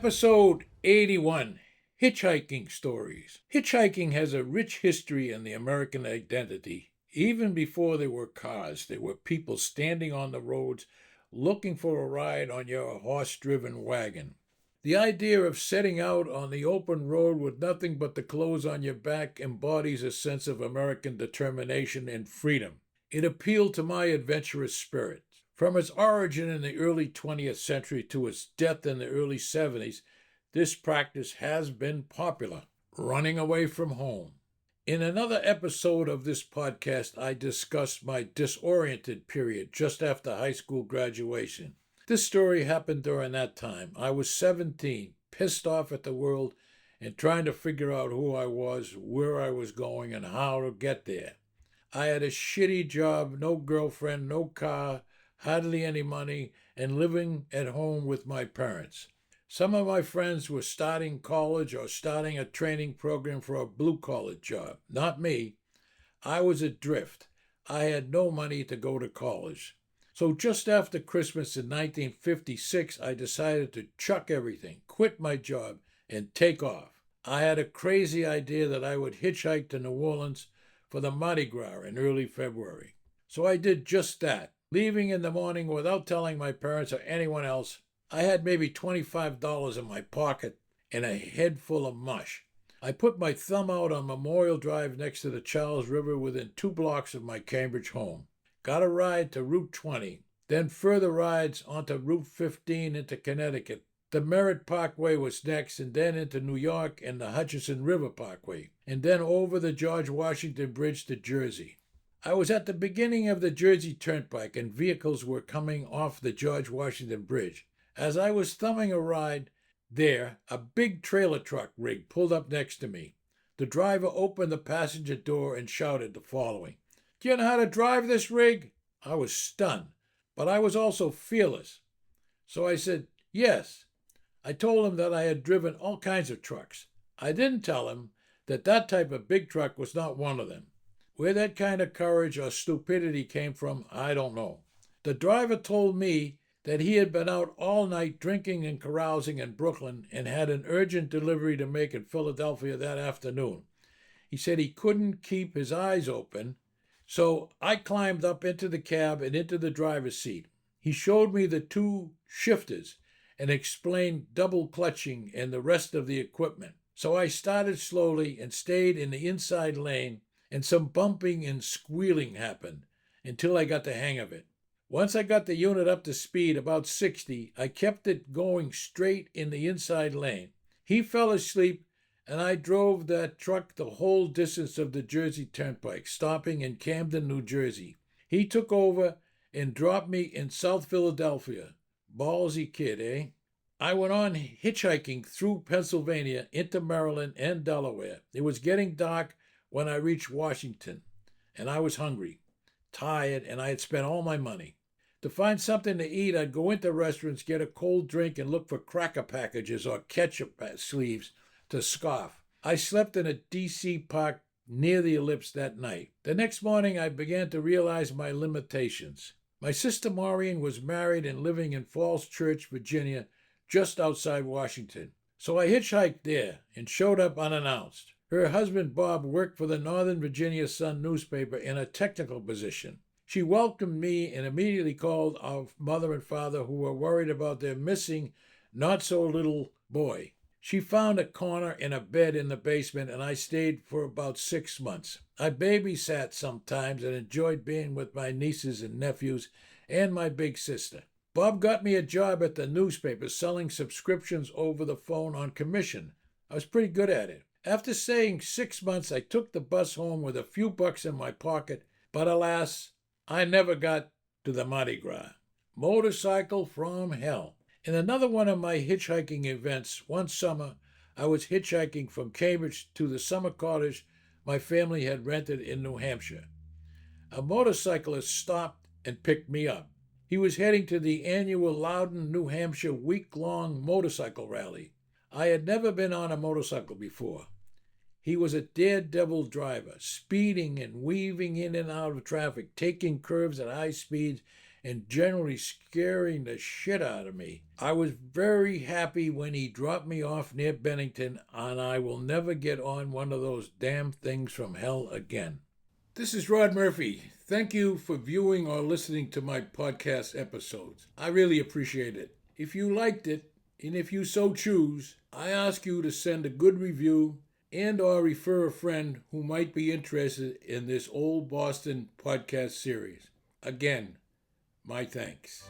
Episode 81, Hitchhiking Stories. Hitchhiking has a rich history in the American identity. Even before there were cars, there were people standing on the roads looking for a ride on your horse-driven wagon. The idea of setting out on the open road with nothing but the clothes on your back embodies a sense of American determination and freedom. It appealed to my adventurous spirit. From its origin in the early 20th century to its death in the early 70s, this practice has been popular, running away from home. In another episode of this podcast, I discussed my disoriented period just after high school graduation. This story happened during that time. I was 17, pissed off at the world, and trying to figure out who I was, where I was going, and how to get there. I had a shitty job, no girlfriend, no car, hardly any money, and living at home with my parents. Some of my friends were starting college or starting a training program for a blue-collar job. Not me. I was adrift. I had no money to go to college. So just after Christmas in 1956, I decided to chuck everything, quit my job, and take off. I had a crazy idea that I would hitchhike to New Orleans for the Mardi Gras in early February. So I did just that. Leaving in the morning without telling my parents or anyone else, I had maybe $25 in my pocket and a head full of mush. I put my thumb out on Memorial Drive next to the Charles River within 2 blocks of my Cambridge home. Got a ride to Route 20, then further rides onto Route 15 into Connecticut. The Merritt Parkway was next, and then into New York and the Hutchinson River Parkway, and then over the George Washington Bridge to Jersey. I was at the beginning of the Jersey Turnpike, and vehicles were coming off the George Washington Bridge. As I was thumbing a ride there, a big trailer truck rig pulled up next to me. The driver opened the passenger door and shouted the following: "Do you know how to drive this rig?" I was stunned, but I was also fearless. So I said, "Yes." I told him that I had driven all kinds of trucks. I didn't tell him that that type of big truck was not one of them. Where that kind of courage or stupidity came from, I don't know. The driver told me that he had been out all night drinking and carousing in Brooklyn and had an urgent delivery to make in Philadelphia that afternoon. He said he couldn't keep his eyes open, so I climbed up into the cab and into the driver's seat. He showed me the 2 shifters and explained double clutching and the rest of the equipment. So I started slowly and stayed in the inside lane, and some bumping and squealing happened until I got the hang of it. Once I got the unit up to speed, about 60, I kept it going straight in the inside lane. He fell asleep, and I drove that truck the whole distance of the Jersey Turnpike, stopping in Camden, New Jersey. He took over and dropped me in South Philadelphia. Ballsy kid, eh? I went on hitchhiking through Pennsylvania into Maryland and Delaware. It was getting dark when I reached Washington, and I was hungry, tired, and I had spent all my money. To find something to eat, I'd go into restaurants, get a cold drink, and look for cracker packages or ketchup sleeves to scoff. I slept in a D.C. park near the Ellipse that night. The next morning, I began to realize my limitations. My sister Maureen was married and living in Falls Church, Virginia, just outside Washington. So I hitchhiked there and showed up unannounced. Her husband, Bob, worked for the Northern Virginia Sun newspaper in a technical position. She welcomed me and immediately called our mother and father, who were worried about their missing, not-so-little boy. She found a corner in a bed in the basement, and I stayed for about 6 months. I babysat sometimes and enjoyed being with my nieces and nephews and my big sister. Bob got me a job at the newspaper selling subscriptions over the phone on commission. I was pretty good at it. After staying 6 months, I took the bus home with a few bucks in my pocket, but alas, I never got to the Mardi Gras. Motorcycle from hell. In another one of my hitchhiking events, one summer, I was hitchhiking from Cambridge to the summer cottage my family had rented in New Hampshire. A motorcyclist stopped and picked me up. He was heading to the annual Loudon, New Hampshire week-long motorcycle rally. I had never been on a motorcycle before. He was a daredevil driver, speeding and weaving in and out of traffic, taking curves at high speeds, and generally scaring the shit out of me. I was very happy when he dropped me off near Bennington, and I will never get on one of those damn things from hell again. This is Rod Murphy. Thank you for viewing or listening to my podcast episodes. I really appreciate it. If you liked it, and if you so choose, I ask you to send a good review and or refer a friend who might be interested in this Old Boston podcast series. Again, my thanks.